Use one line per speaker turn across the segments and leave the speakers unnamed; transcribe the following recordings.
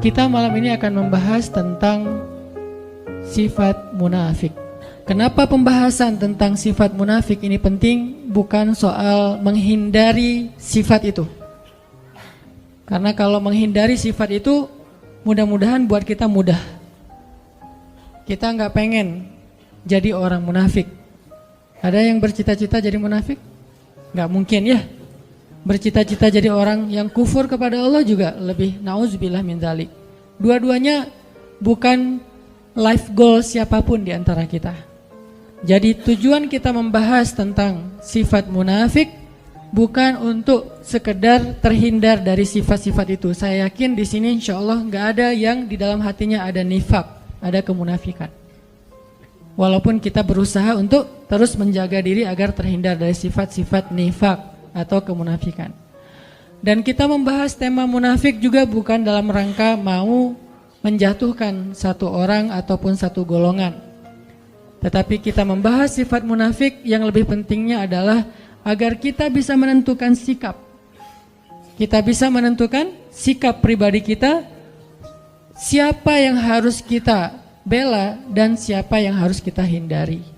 Kita malam ini akan membahas tentang sifat munafik. Kenapa pembahasan tentang sifat munafik ini penting? Bukan soal menghindari sifat itu. Karena kalau menghindari sifat itu, mudah-mudahan buat kita mudah. Kita nggak pengen jadi orang munafik. Ada yang bercita-cita jadi munafik? Nggak mungkin ya. Bercita-cita jadi orang yang kufur kepada Allah juga lebih na'udzubillah min dzalik. Dua-duanya bukan life goal siapapun di antara kita. Jadi tujuan kita membahas tentang sifat munafik bukan untuk sekedar terhindar dari sifat-sifat itu. Saya yakin di sini insya Allah nggak ada yang di dalam hatinya ada nifak, ada kemunafikan. Walaupun kita berusaha untuk terus menjaga diri agar terhindar dari sifat-sifat nifak atau kemunafikan. Dan kita membahas tema munafik juga bukan dalam rangka mau menjatuhkan satu orang ataupun satu golongan. Tetapi kita membahas sifat munafik yang lebih pentingnya adalah agar kita bisa menentukan sikap. Kita bisa menentukan sikap pribadi kita, siapa yang harus kita bela dan siapa yang harus kita hindari.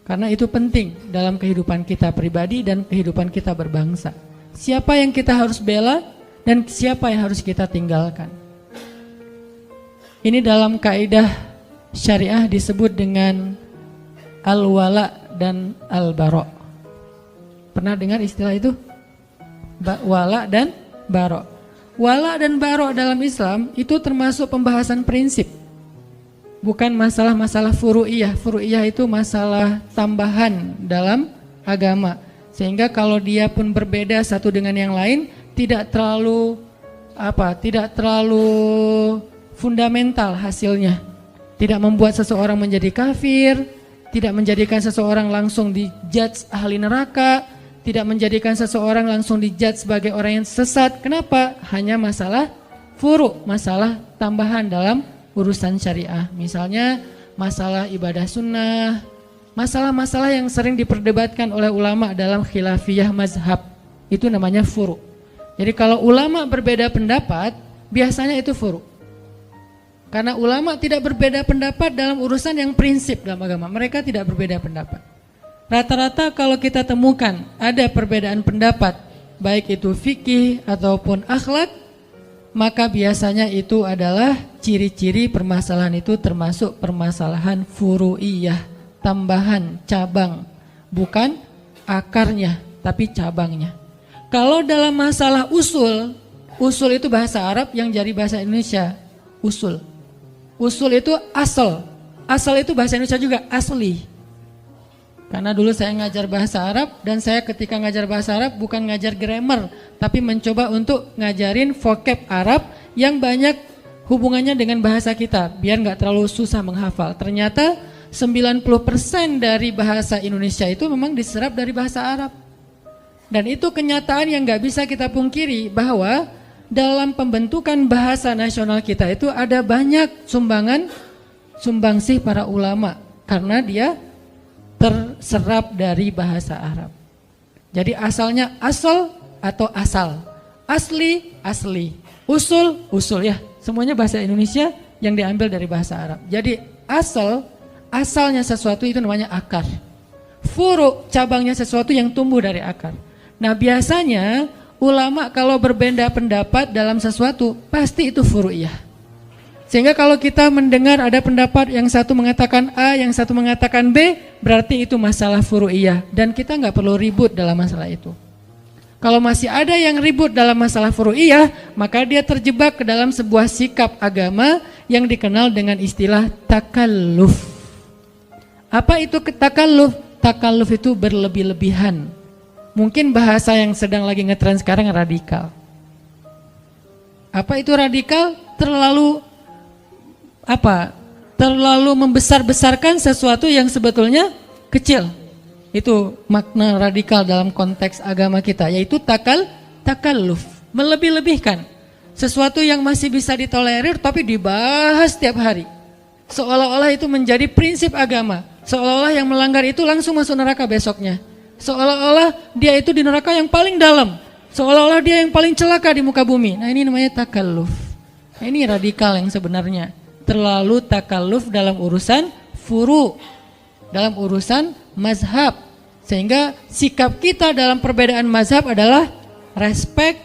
Karena itu penting dalam kehidupan kita pribadi dan kehidupan kita berbangsa. Siapa yang kita harus bela dan siapa yang harus kita tinggalkan. Ini dalam kaidah syariah disebut dengan al-wala dan al-bara. Pernah dengar istilah itu? Wala dan bara. Wala dan bara dalam Islam itu termasuk pembahasan prinsip. Bukan masalah-masalah furu'iyah. Furu'iyah itu masalah tambahan dalam agama. Sehingga kalau dia pun berbeda satu dengan yang lain, tidak terlalu fundamental hasilnya. Tidak membuat seseorang menjadi kafir, tidak menjadikan seseorang langsung dijudge ahli neraka, tidak menjadikan seseorang langsung dijudge sebagai orang yang sesat. Kenapa? Hanya masalah furu', masalah tambahan dalam urusan syariah. Misalnya masalah ibadah sunnah, masalah-masalah yang sering diperdebatkan oleh ulama dalam khilafiyah mazhab. Itu namanya furu'. Jadi kalau ulama berbeda pendapat, biasanya itu furu'. Karena ulama tidak berbeda pendapat dalam urusan yang prinsip dalam agama. Mereka tidak berbeda pendapat. Rata-rata kalau kita temukan ada perbedaan pendapat, baik itu fikih ataupun akhlak, maka biasanya itu adalah ciri-ciri permasalahan itu termasuk permasalahan furu'iyah, tambahan, cabang, bukan akarnya tapi cabangnya. Kalau dalam masalah usul itu bahasa Arab yang jadi bahasa Indonesia, usul itu asal itu bahasa Indonesia juga asli. Karena dulu saya ngajar bahasa Arab dan saya ketika ngajar bahasa Arab bukan ngajar grammar, tapi mencoba untuk ngajarin vocab Arab yang banyak hubungannya dengan bahasa kita, biar nggak terlalu susah menghafal. Ternyata 90% dari bahasa Indonesia itu memang diserap dari bahasa Arab. Dan itu kenyataan yang nggak bisa kita pungkiri bahwa dalam pembentukan bahasa nasional kita itu ada banyak sumbangsih para ulama karena dia terserap dari bahasa Arab. Jadi asalnya asal atau asal, asli, usul ya. Semuanya bahasa Indonesia yang diambil dari bahasa Arab. Jadi asalnya sesuatu itu namanya akar. Furu, cabangnya sesuatu yang tumbuh dari akar. Nah biasanya ulama kalau berbeda pendapat dalam sesuatu pasti itu furu'iyah. Sehingga kalau kita mendengar ada pendapat yang satu mengatakan A, yang satu mengatakan B, berarti itu masalah furu'iyah. Dan kita nggak perlu ribut dalam masalah itu. Kalau masih ada yang ribut dalam masalah furu'iyah, maka dia terjebak ke dalam sebuah sikap agama yang dikenal dengan istilah takalluf. Apa itu takalluf? Takalluf itu berlebih-lebihan. Mungkin bahasa yang sedang lagi ngetren sekarang radikal. Apa itu radikal? Terlalu membesar-besarkan sesuatu yang sebetulnya kecil. Itu makna radikal dalam konteks agama kita, yaitu takalluf, melebih-lebihkan. Sesuatu yang masih bisa ditolerir tapi dibahas setiap hari. Seolah-olah itu menjadi prinsip agama. Seolah-olah yang melanggar itu langsung masuk neraka besoknya. Seolah-olah dia itu di neraka yang paling dalam. Seolah-olah dia yang paling celaka di muka bumi. Nah ini namanya takalluf. Ini radikal yang sebenarnya. Terlalu takalluf dalam urusan furu, dalam urusan mazhab. Sehingga sikap kita dalam perbedaan mazhab adalah respect,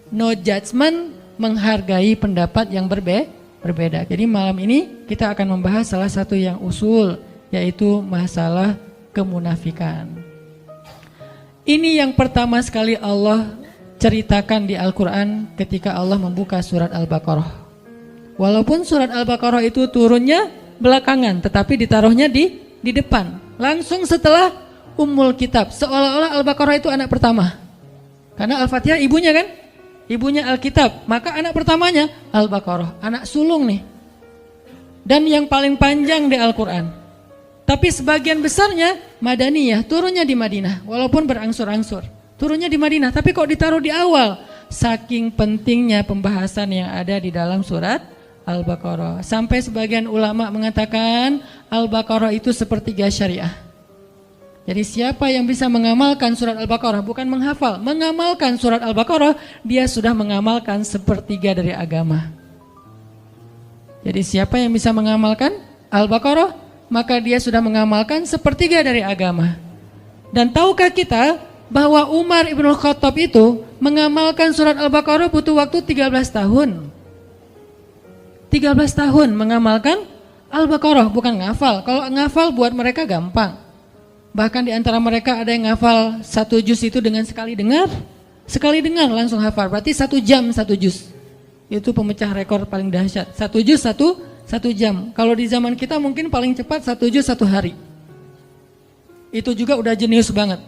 no judgment, menghargai pendapat yang berbeda. Jadi malam ini kita akan membahas salah satu yang usul, yaitu masalah kemunafikan. Ini yang pertama sekali Allah ceritakan di Al-Quran ketika Allah membuka surat Al-Baqarah. Walaupun surat Al-Baqarah itu turunnya belakangan, tetapi ditaruhnya di depan, langsung setelah Ummul Kitab, seolah-olah Al-Baqarah itu anak pertama. Karena Al-Fatihah ibunya kan? Ibunya Al-Kitab, maka anak pertamanya Al-Baqarah, anak sulung nih. Dan yang paling panjang di Al-Quran. Tapi sebagian besarnya Madaniyah, turunnya di Madinah, walaupun berangsur-angsur. Turunnya di Madinah, tapi kok ditaruh di awal? Saking pentingnya pembahasan yang ada di dalam surat Al-Baqarah. Sampai sebagian ulama mengatakan Al-Baqarah itu sepertiga syariah. Jadi siapa yang bisa mengamalkan surat Al-Baqarah, bukan menghafal, mengamalkan surat Al-Baqarah, dia sudah mengamalkan sepertiga dari agama. Jadi siapa yang bisa mengamalkan Al-Baqarah, maka dia sudah mengamalkan sepertiga dari agama. Dan tahukah kita bahwa Umar ibn Khattab itu mengamalkan surat Al-Baqarah butuh waktu 13 tahun. 13 tahun mengamalkan Al-Baqarah, bukan ngafal. Kalau ngafal buat mereka gampang. Bahkan di antara mereka ada yang ngafal 1 juz itu dengan sekali dengar langsung hafal. Berarti 1 jam 1 juz. Itu pemecah rekor paling dahsyat. 1 juz 1 jam. Kalau di zaman kita mungkin paling cepat 1 juz 1 hari. Itu juga udah jenius banget.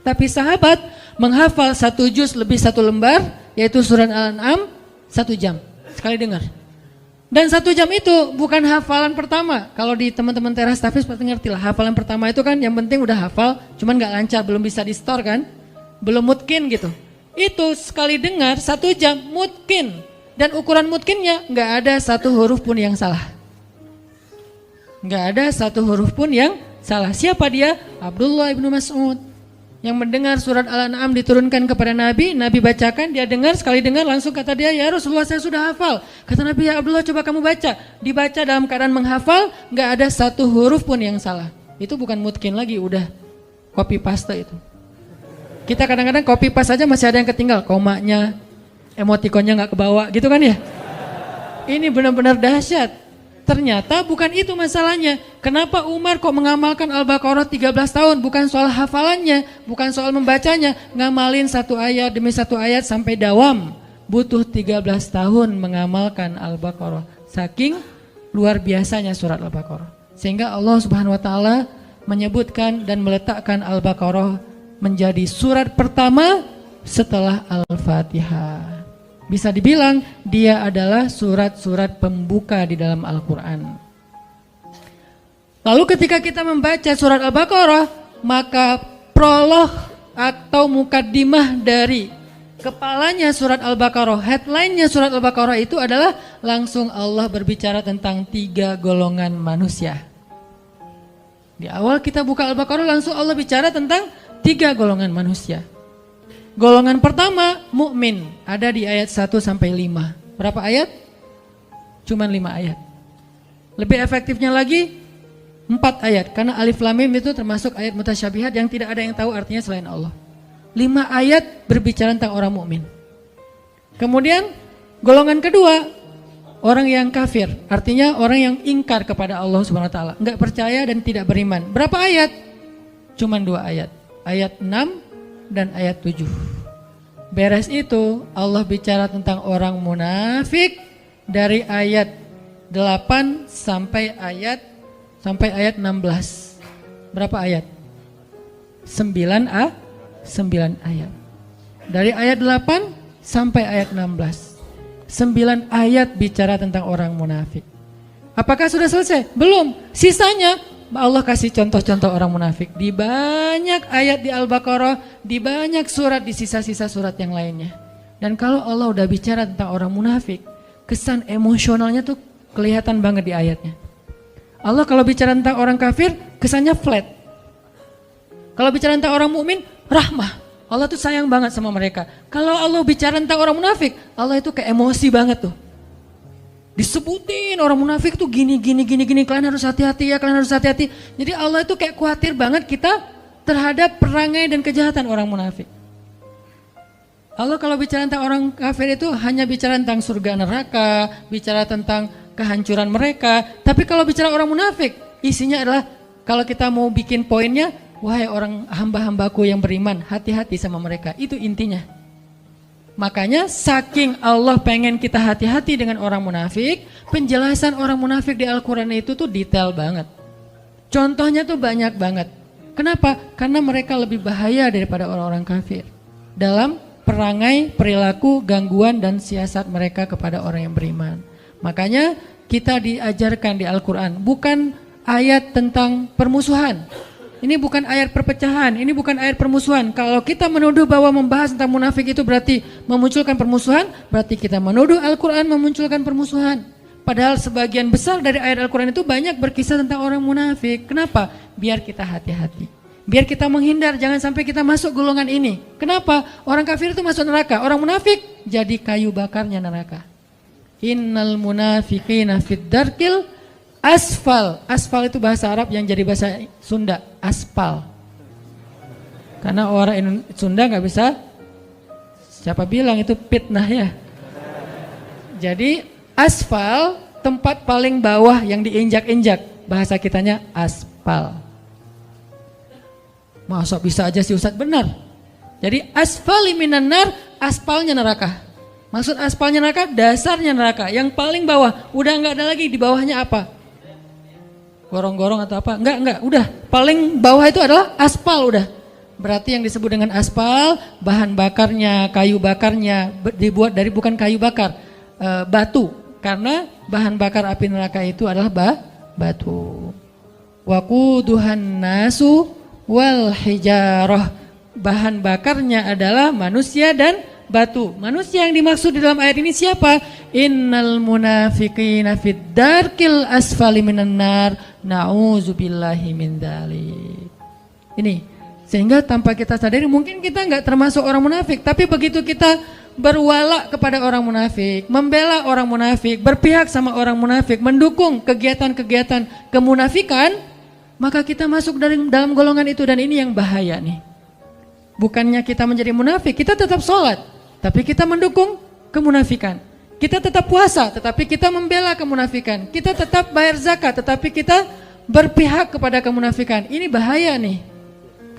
Tapi sahabat menghafal 1 juz lebih 1 lembar, yaitu surat Al-An'am 1 jam. Sekali dengar. Dan 1 jam itu bukan hafalan pertama. Kalau di teman-teman teras tahfiz pasti ngerti lah. Hafalan pertama itu kan yang penting udah hafal, cuman gak lancar, belum bisa di store kan. Belum mutkin gitu. Itu sekali dengar 1 jam mutkin. Dan ukuran mutkinnya gak ada 1 huruf pun yang salah. Gak ada 1 huruf pun yang salah. Siapa dia? Abdullah ibnu Mas'ud. Yang mendengar surat Al-An'am diturunkan kepada Nabi, Nabi bacakan, dia dengar, sekali dengar langsung kata dia, ya Rasulullah saya sudah hafal. Kata Nabi, ya Abdullah coba kamu baca. Dibaca dalam keadaan menghafal, gak ada 1 huruf pun yang salah. Itu bukan mutkin lagi, udah copy paste itu. Kita kadang-kadang copy paste aja masih ada yang ketinggal, komanya, emotikonnya gak kebawa gitu kan ya. Ini benar-benar dahsyat. Ternyata bukan itu masalahnya. Kenapa Umar kok mengamalkan Al-Baqarah 13 tahun? Bukan soal hafalannya, bukan soal membacanya. Ngamalin 1 ayat demi 1 ayat sampai dawam. Butuh 13 tahun mengamalkan Al-Baqarah. Saking luar biasanya surat Al-Baqarah. Sehingga Allah Subhanahu wa taala menyebutkan dan meletakkan Al-Baqarah menjadi surat pertama setelah Al-Fatihah. Bisa dibilang dia adalah surat-surat pembuka di dalam Al-Quran. Lalu ketika kita membaca surat Al-Baqarah, maka prolog atau mukaddimah dari kepalanya surat Al-Baqarah, headline-nya surat Al-Baqarah itu adalah langsung Allah berbicara tentang 3 golongan manusia. Di awal kita buka Al-Baqarah langsung Allah bicara tentang 3 golongan manusia. Golongan pertama mukmin, ada di ayat 1 sampai 5. Berapa ayat? Cuman 5 ayat. Lebih efektifnya lagi 4 ayat, karena alif lam mim itu termasuk ayat mutasyabihat yang tidak ada yang tahu artinya selain Allah. 5 ayat berbicara tentang orang mukmin. Kemudian golongan kedua, orang yang kafir, artinya orang yang ingkar kepada Allah Subhanahu wa taala, enggak percaya dan tidak beriman. Berapa ayat? Cuman 2 ayat. Ayat 6 dan ayat 7. Beres itu Allah bicara tentang orang munafik dari ayat 8 sampai ayat 16. Berapa ayat? 9 ayat. Dari ayat 8 sampai ayat 16. 9 ayat bicara tentang orang munafik. Apakah sudah selesai? Belum. Sisanya Allah kasih contoh-contoh orang munafik di banyak ayat di Al-Baqarah, di banyak surat, di sisa-sisa surat yang lainnya. Dan kalau Allah udah bicara tentang orang munafik, kesan emosionalnya tuh kelihatan banget di ayatnya. Allah kalau bicara tentang orang kafir, kesannya flat. Kalau bicara tentang orang mukmin, rahmah. Allah tuh sayang banget sama mereka. Kalau Allah bicara tentang orang munafik, Allah itu kayak emosi banget tuh. Disebutin orang munafik tuh gini, kalian harus hati-hati ya, kalian harus hati-hati. Jadi Allah itu kayak khawatir banget kita terhadap perangai dan kejahatan orang munafik. Allah kalau bicara tentang orang kafir itu hanya bicara tentang surga neraka, bicara tentang kehancuran mereka. Tapi kalau bicara orang munafik, isinya adalah kalau kita mau bikin poinnya, wahai orang hamba-hambaku yang beriman, hati-hati sama mereka. Itu intinya. Makanya saking Allah pengen kita hati-hati dengan orang munafik, penjelasan orang munafik di Al-Quran itu tuh detail banget. Contohnya tuh banyak banget. Kenapa? Karena mereka lebih bahaya daripada orang-orang kafir dalam perangai, perilaku, gangguan dan siasat mereka kepada orang yang beriman. Makanya kita diajarkan di Al-Quran bukan ayat tentang permusuhan. Ini bukan ayat perpecahan, ini bukan ayat permusuhan. Kalau kita menuduh bahwa membahas tentang munafik itu berarti memunculkan permusuhan, berarti kita menuduh Al-Quran memunculkan permusuhan. Padahal sebagian besar dari ayat Al-Quran itu banyak berkisah tentang orang munafik. Kenapa? Biar kita hati-hati. Biar kita menghindar, jangan sampai kita masuk golongan ini. Kenapa? Orang kafir itu masuk neraka, orang munafik jadi kayu bakarnya neraka. Innal munafiqina fid darkil asfal. Asfal itu bahasa Arab yang jadi bahasa Sunda, aspal. Karena orang Sunda nggak bisa, siapa bilang itu fitnah ya. Jadi asfal tempat paling bawah yang diinjak-injak, bahasa kitanya aspal. Masa bisa aja sih Ustadz? Benar. Jadi asfali minan nar, aspalnya neraka. Maksud aspalnya neraka, dasarnya neraka, yang paling bawah. Udah nggak ada lagi, di bawahnya apa? Gorong-gorong atau apa? Enggak, udah. Paling bawah itu adalah aspal udah. Berarti yang disebut dengan aspal, bahan bakarnya, kayu bakarnya dibuat dari bukan kayu bakar, batu. Karena bahan bakar api neraka itu adalah batu. Waquduhan nasu wal hijarah. Bahan bakarnya adalah manusia dan batu. Manusia yang dimaksud di dalam ayat ini siapa? Innal munafiqina fid darkil asfali minan nar, na'udzubillahi min dzalik. Ini sehingga tanpa kita sadari mungkin kita enggak termasuk orang munafik, tapi begitu kita berwala kepada orang munafik, membela orang munafik, berpihak sama orang munafik, mendukung kegiatan-kegiatan kemunafikan, maka kita masuk dalam golongan itu. Dan ini yang bahaya nih. Bukannya kita menjadi munafik, kita tetap sholat, tapi kita mendukung kemunafikan. Kita tetap puasa, tetapi kita membela kemunafikan. Kita tetap bayar zakat, tetapi kita berpihak kepada kemunafikan. Ini bahaya nih.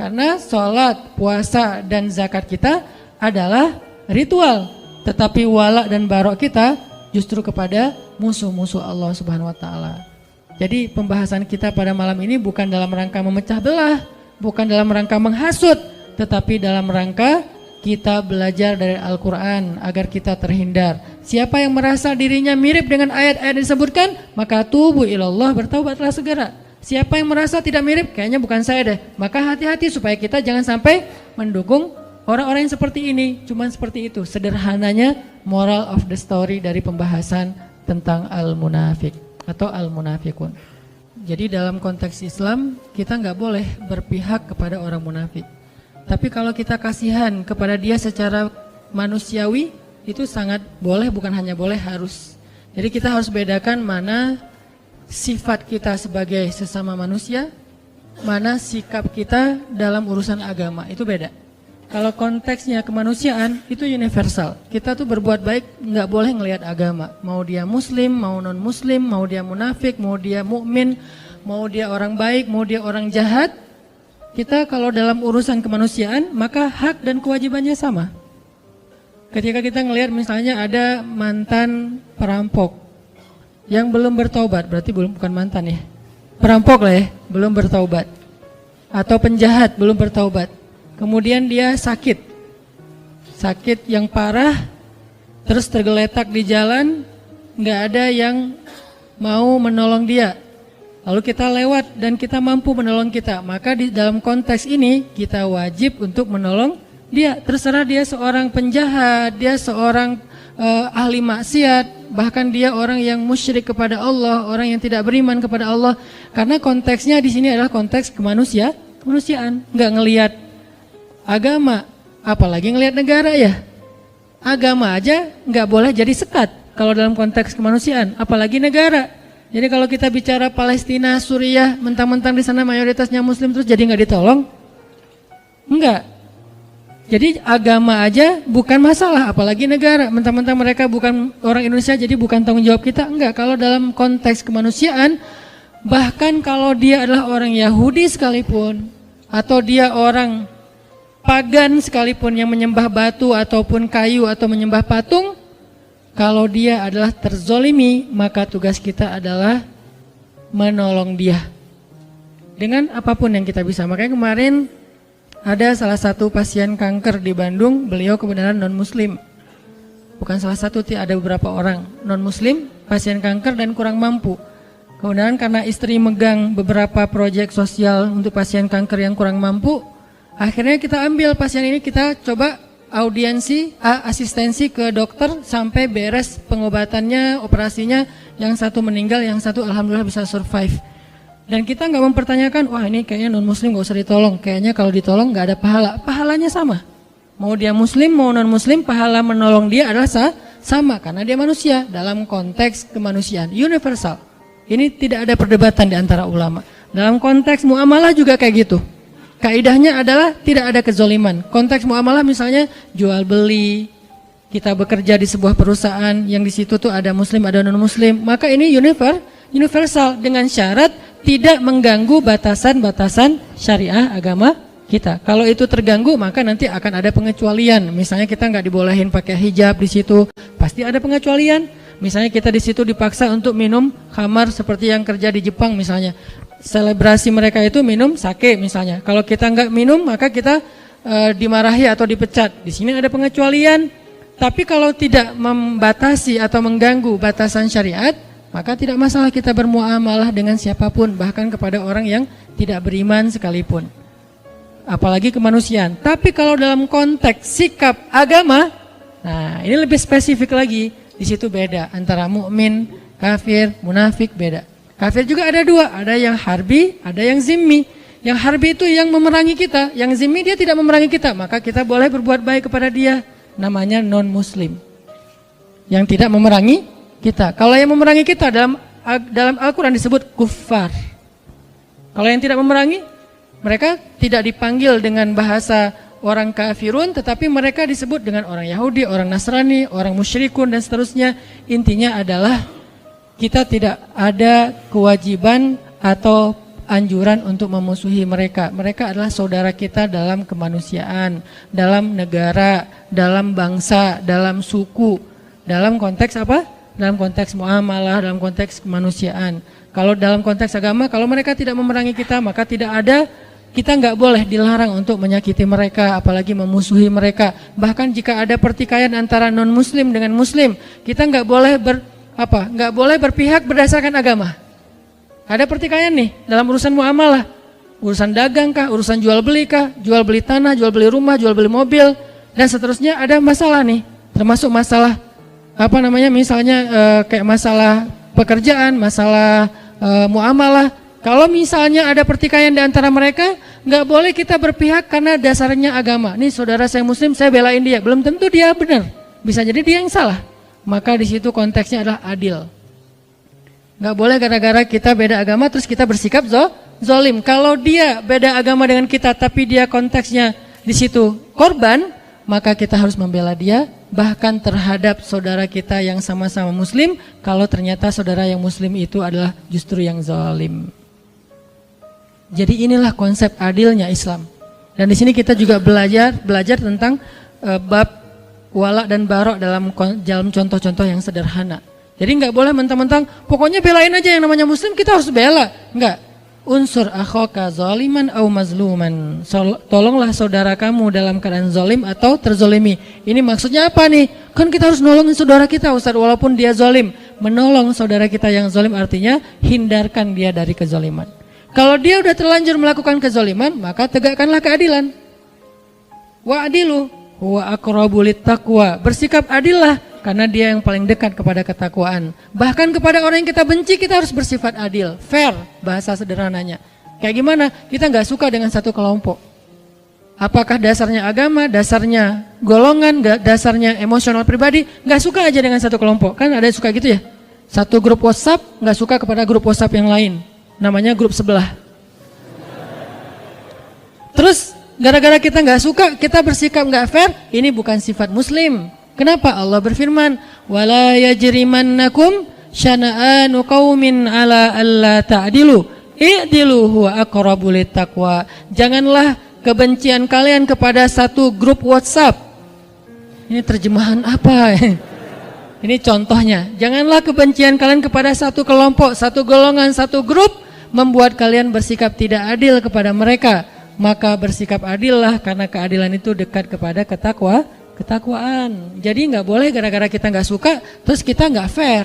Karena sholat, puasa, dan zakat kita adalah ritual. Tetapi wala dan barok kita justru kepada musuh-musuh Allah Subhanahu wa ta'ala. Jadi pembahasan kita pada malam ini bukan dalam rangka memecah belah, bukan dalam rangka menghasut, tetapi dalam rangka kita belajar dari Al-Quran agar kita terhindar. Siapa yang merasa dirinya mirip dengan ayat-ayat disebutkan, maka tubu ilallah, bertaubatlah segera. Siapa yang merasa tidak mirip, kayaknya bukan saya deh, maka hati-hati supaya kita jangan sampai mendukung orang-orang yang seperti ini. Cuman seperti itu sederhananya moral of the story dari pembahasan tentang al-munafik atau al-munafikun. Jadi dalam konteks Islam kita nggak boleh berpihak kepada orang munafik. Tapi kalau kita kasihan kepada dia secara manusiawi, itu sangat boleh, bukan hanya boleh, harus. Jadi kita harus bedakan mana sifat kita sebagai sesama manusia, mana sikap kita dalam urusan agama, itu beda. Kalau konteksnya kemanusiaan, itu universal. Kita tuh berbuat baik nggak boleh ngelihat agama. Mau dia muslim, mau non muslim, mau dia munafik, mau dia mukmin, mau dia orang baik, mau dia orang jahat. Kita kalau dalam urusan kemanusiaan, maka hak dan kewajibannya sama. Ketika kita ngelihat misalnya ada mantan perampok yang belum bertaubat, berarti bukan mantan ya, perampok lah ya, belum bertaubat, atau penjahat belum bertaubat. Kemudian dia sakit yang parah, terus tergeletak di jalan, nggak ada yang mau menolong dia. Lalu kita lewat dan kita mampu menolong kita, maka di dalam konteks ini kita wajib untuk menolong dia. Terserah dia seorang penjahat, dia seorang ahli maksiat, bahkan dia orang yang musyrik kepada Allah, orang yang tidak beriman kepada Allah. Karena konteksnya di sini adalah konteks kemanusiaan, nggak ngelihat agama, apalagi ngelihat negara ya. Agama aja nggak boleh jadi sekat. kalau dalam konteks kemanusiaan, apalagi negara. Jadi kalau kita bicara Palestina, Suriah, mentang-mentang di sana mayoritasnya Muslim terus jadi nggak ditolong? Enggak. Jadi agama aja bukan masalah, apalagi negara. Mentang-mentang mereka bukan orang Indonesia, jadi bukan tanggung jawab kita. Enggak. Kalau dalam konteks kemanusiaan, bahkan kalau dia adalah orang Yahudi sekalipun, atau dia orang pagan sekalipun yang menyembah batu ataupun kayu atau menyembah patung, kalau dia adalah terzolimi, maka tugas kita adalah menolong dia dengan apapun yang kita bisa. Makanya kemarin ada salah satu pasien kanker di Bandung, beliau kebenaran non-muslim. Bukan salah satu, ada beberapa orang non-muslim, pasien kanker dan kurang mampu. Kemudian karena istri megang beberapa proyek sosial untuk pasien kanker yang kurang mampu, akhirnya kita ambil pasien ini, kita coba asistensi ke dokter sampai beres pengobatannya, operasinya. Yang satu meninggal, yang satu alhamdulillah bisa survive. Dan kita nggak mempertanyakan, wah ini kayaknya non muslim nggak usah ditolong, kayaknya kalau ditolong nggak ada pahala. Pahalanya sama, mau dia muslim mau non muslim, pahala menolong dia adalah sama karena dia manusia dalam konteks kemanusiaan universal. Ini tidak ada perdebatan di antara ulama. Dalam konteks muamalah juga kayak gitu. Kaidahnya adalah tidak ada kezoliman. Konteks muamalah misalnya jual beli, kita bekerja di sebuah perusahaan yang di situ tuh ada muslim ada non muslim, maka ini universal dengan syarat tidak mengganggu batasan-batasan syariah agama kita. Kalau itu terganggu maka nanti akan ada pengecualian. Misalnya kita nggak dibolehin pakai hijab di situ, pasti ada pengecualian. Misalnya kita di situ dipaksa untuk minum khamar seperti yang kerja di Jepang misalnya. Selebrasi mereka itu minum sake misalnya. Kalau kita nggak minum maka kita dimarahi atau dipecat. Di sini ada pengecualian. Tapi kalau tidak membatasi atau mengganggu batasan syariat, maka tidak masalah kita bermuamalah dengan siapapun, bahkan kepada orang yang tidak beriman sekalipun. Apalagi kemanusiaan. Tapi kalau dalam konteks sikap agama, nah ini lebih spesifik lagi. Di situ beda antara mukmin, kafir, munafik beda. Kafir juga ada dua, ada yang harbi, ada yang zimmi. Yang harbi itu yang memerangi kita, yang zimmi dia tidak memerangi kita, maka kita boleh berbuat baik kepada dia, namanya non-muslim. Yang tidak memerangi kita. Kalau yang memerangi kita dalam Al-Quran disebut kuffar. Kalau yang tidak memerangi, mereka tidak dipanggil dengan bahasa orang kafirun, tetapi mereka disebut dengan orang Yahudi, orang Nasrani, orang musyrikun dan seterusnya. Intinya adalah kita tidak ada kewajiban atau anjuran untuk memusuhi mereka. Mereka adalah saudara kita dalam kemanusiaan, dalam negara, dalam bangsa, dalam suku. Dalam konteks apa? Dalam konteks muamalah, dalam konteks kemanusiaan. Kalau dalam konteks agama, kalau mereka tidak memerangi kita, maka kita nggak boleh dilarang untuk menyakiti mereka, apalagi memusuhi mereka. Bahkan jika ada pertikaian antara non-muslim dengan muslim, kita nggak boleh berpihak berdasarkan agama. Ada pertikaian nih dalam urusan muamalah, urusan dagang kah, urusan jual beli kah, jual beli tanah, jual beli rumah, jual beli mobil dan seterusnya. Ada masalah nih, termasuk masalah misalnya kayak masalah pekerjaan, masalah muamalah. Kalau misalnya ada pertikaian di antara mereka, nggak boleh kita berpihak karena dasarnya agama. Nih saudara saya muslim, saya belain dia, belum tentu dia benar, bisa jadi dia yang salah. Maka di situ konteksnya adalah adil. Nggak boleh gara-gara kita beda agama terus kita bersikap zolim. Kalau dia beda agama dengan kita tapi dia konteksnya di situ korban, maka kita harus membela dia, bahkan terhadap saudara kita yang sama-sama muslim, kalau ternyata saudara yang muslim itu adalah justru yang zalim. Jadi inilah konsep adilnya Islam. Dan di sini kita juga belajar tentang bab wala dan barok dalam contoh-contoh yang sederhana. Jadi nggak boleh mentang-mentang pokoknya belain aja yang namanya muslim, kita harus bela. Enggak. Unsur akhaka zaliman au mazluman. Tolonglah saudara kamu dalam keadaan zalim atau terzolimi. Ini maksudnya apa nih? Kan kita harus nolongin saudara kita Ustaz walaupun dia zalim. Menolong saudara kita yang zalim artinya hindarkan dia dari kezaliman. Kalau dia udah terlanjur melakukan kezaliman, maka tegakkanlah keadilan. Wa'adilu huwa aqrabu littaqwa. Bersikap adillah karena dia yang paling dekat kepada ketakwaan. Bahkan kepada orang yang kita benci kita harus bersifat adil, fair bahasa sederhananya. Kayak gimana? Kita nggak suka dengan satu kelompok. Apakah dasarnya agama, dasarnya golongan, dasarnya emosional pribadi, nggak suka aja dengan satu kelompok. Kan ada yang suka gitu ya. Satu grup WhatsApp nggak suka kepada grup WhatsApp yang lain. Namanya grup sebelah. Terus gara-gara kita nggak suka, kita bersikap nggak fair, ini bukan sifat muslim. Kenapa? Allah berfirman, "Wala yajrimannakum syana'anu qaumin ala alla ta'dilu. I'dilu huwa aqrabu littaqwa." Janganlah kebencian kalian kepada satu grup WhatsApp. Ini terjemahan apa? Ini contohnya. Janganlah kebencian kalian kepada satu kelompok, satu golongan, satu grup membuat kalian bersikap tidak adil kepada mereka. Maka bersikap adillah, karena keadilan itu dekat kepada ketakwaan. Jadi nggak boleh gara-gara kita nggak suka, terus kita nggak fair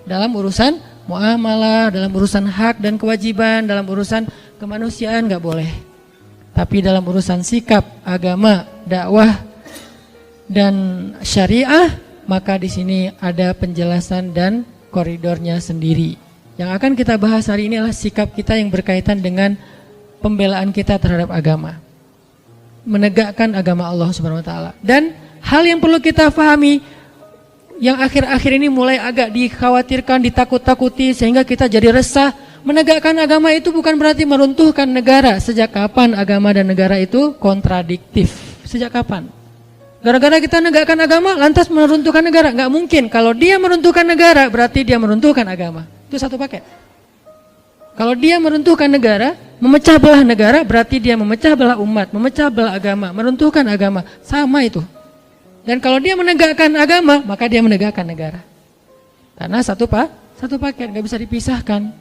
dalam urusan muamalah, dalam urusan hak dan kewajiban, dalam urusan kemanusiaan nggak boleh. Tapi dalam urusan sikap, agama, dakwah, dan syariah, maka di sini ada penjelasan dan koridornya sendiri. Yang akan kita bahas hari ini adalah sikap kita yang berkaitan dengan pembelaan kita terhadap agama, menegakkan agama Allah Subhanahu wa taala. Dan hal yang perlu kita pahami yang akhir-akhir ini mulai agak dikhawatirkan, ditakut-takuti sehingga kita jadi resah. Menegakkan agama itu bukan berarti meruntuhkan negara. Sejak kapan agama dan negara itu kontradiktif? Sejak kapan? Gara-gara kita negakkan agama lantas meruntuhkan negara? Nggak mungkin. Kalau dia meruntuhkan negara berarti dia meruntuhkan agama. Itu satu paket. Kalau dia meruntuhkan negara, memecah belah negara berarti dia memecah belah umat, memecah belah agama, meruntuhkan agama. Sama itu. Dan kalau dia menegakkan agama, maka dia menegakkan negara. Karena satu paket, nggak bisa dipisahkan.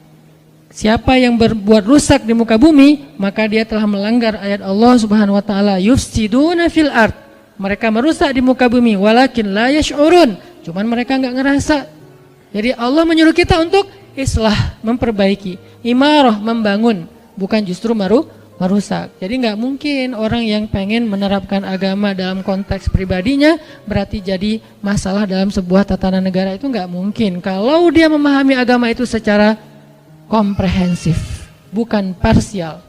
Siapa yang berbuat rusak di muka bumi, maka dia telah melanggar ayat Allah Subhanahu wa taala, yufsiduna fil ard. Mereka merusak di muka bumi, walakin la yash'urun. Cuman mereka enggak ngerasa. Jadi Allah menyuruh kita untuk islah, memperbaiki, imarah, membangun, bukan justru merusak. Jadi enggak mungkin orang yang pengen menerapkan agama dalam konteks pribadinya berarti jadi masalah dalam sebuah tatanan negara, itu enggak mungkin. Kalau dia memahami agama itu secara komprehensif, bukan parsial.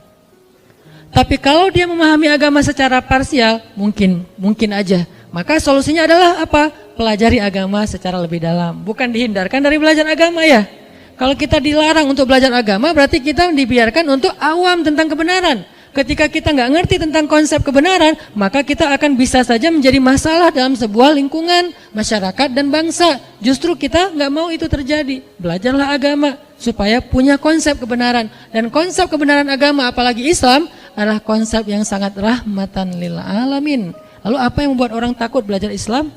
Tapi kalau dia memahami agama secara parsial, mungkin aja. Maka solusinya adalah apa? Pelajari agama secara lebih dalam, bukan dihindarkan dari belajar agama ya. Kalau kita dilarang untuk belajar agama, berarti kita dibiarkan untuk awam tentang kebenaran. Ketika kita nggak ngerti tentang konsep kebenaran, maka kita akan bisa saja menjadi masalah dalam sebuah lingkungan, masyarakat dan bangsa. Justru kita nggak mau itu terjadi. Belajarlah agama supaya punya konsep kebenaran. Dan konsep kebenaran agama, apalagi Islam, adalah konsep yang sangat rahmatan lil alamin. Lalu apa yang membuat orang takut belajar Islam?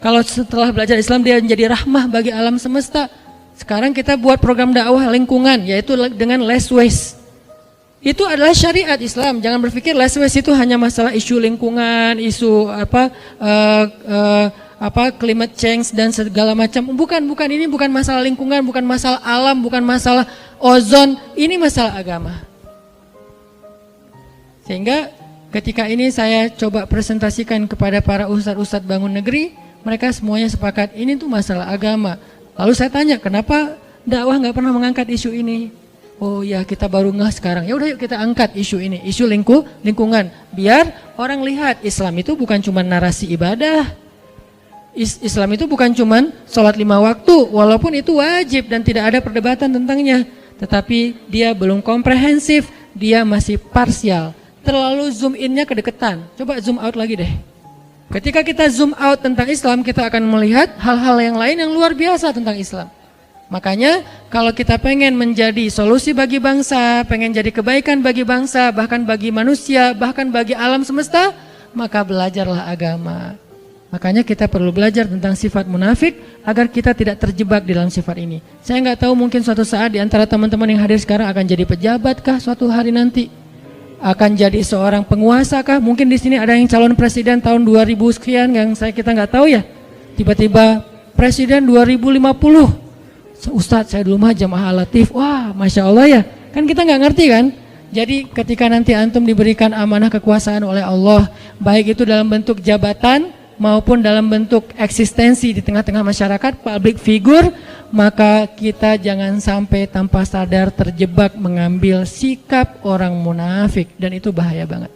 Kalau setelah belajar Islam dia menjadi rahmah bagi alam semesta. Sekarang kita buat program dakwah lingkungan, yaitu dengan less waste. Itu adalah syariat Islam. Jangan berpikir less waste itu hanya masalah isu lingkungan, isu climate change dan segala macam. Bukan, ini bukan masalah lingkungan, bukan masalah alam, bukan masalah ozon. Ini masalah agama. Sehingga ketika ini saya coba presentasikan kepada para ustadz-ustadz bangun negeri, mereka semuanya sepakat ini tuh masalah agama. Lalu saya tanya, kenapa dakwah nggak pernah mengangkat isu ini? Oh ya, kita baru ngeh sekarang. Ya udah yuk kita angkat isu ini, isu lingkungan. Biar orang lihat Islam itu bukan cuma narasi ibadah. Islam itu bukan cuma sholat 5 waktu, walaupun itu wajib dan tidak ada perdebatan tentangnya. Tetapi dia belum komprehensif, dia masih parsial. Terlalu zoom in-nya kedekatan. Coba zoom out lagi deh. Ketika kita zoom out tentang Islam, kita akan melihat hal-hal yang lain yang luar biasa tentang Islam. Makanya kalau kita pengen menjadi solusi bagi bangsa, pengen jadi kebaikan bagi bangsa, bahkan bagi manusia, bahkan bagi alam semesta, maka belajarlah agama. Makanya kita perlu belajar tentang sifat munafik agar kita tidak terjebak di dalam sifat ini. Saya nggak tahu, mungkin suatu saat di antara teman-teman yang hadir sekarang akan jadi pejabat kah suatu hari nanti? Akan jadi seorang penguasa kah? Mungkin di sini ada yang calon presiden tahun 2000 sekian yang kita nggak tahu ya. Tiba-tiba presiden 2050. Ustadz, saya dulu mah jamaah latif. Wah, Masya Allah ya. Kan kita nggak ngerti kan. Jadi ketika nanti antum diberikan amanah kekuasaan oleh Allah, baik itu dalam bentuk jabatan maupun dalam bentuk eksistensi di tengah-tengah masyarakat, public figure, maka kita jangan sampai tanpa sadar terjebak mengambil sikap orang munafik, dan itu bahaya banget.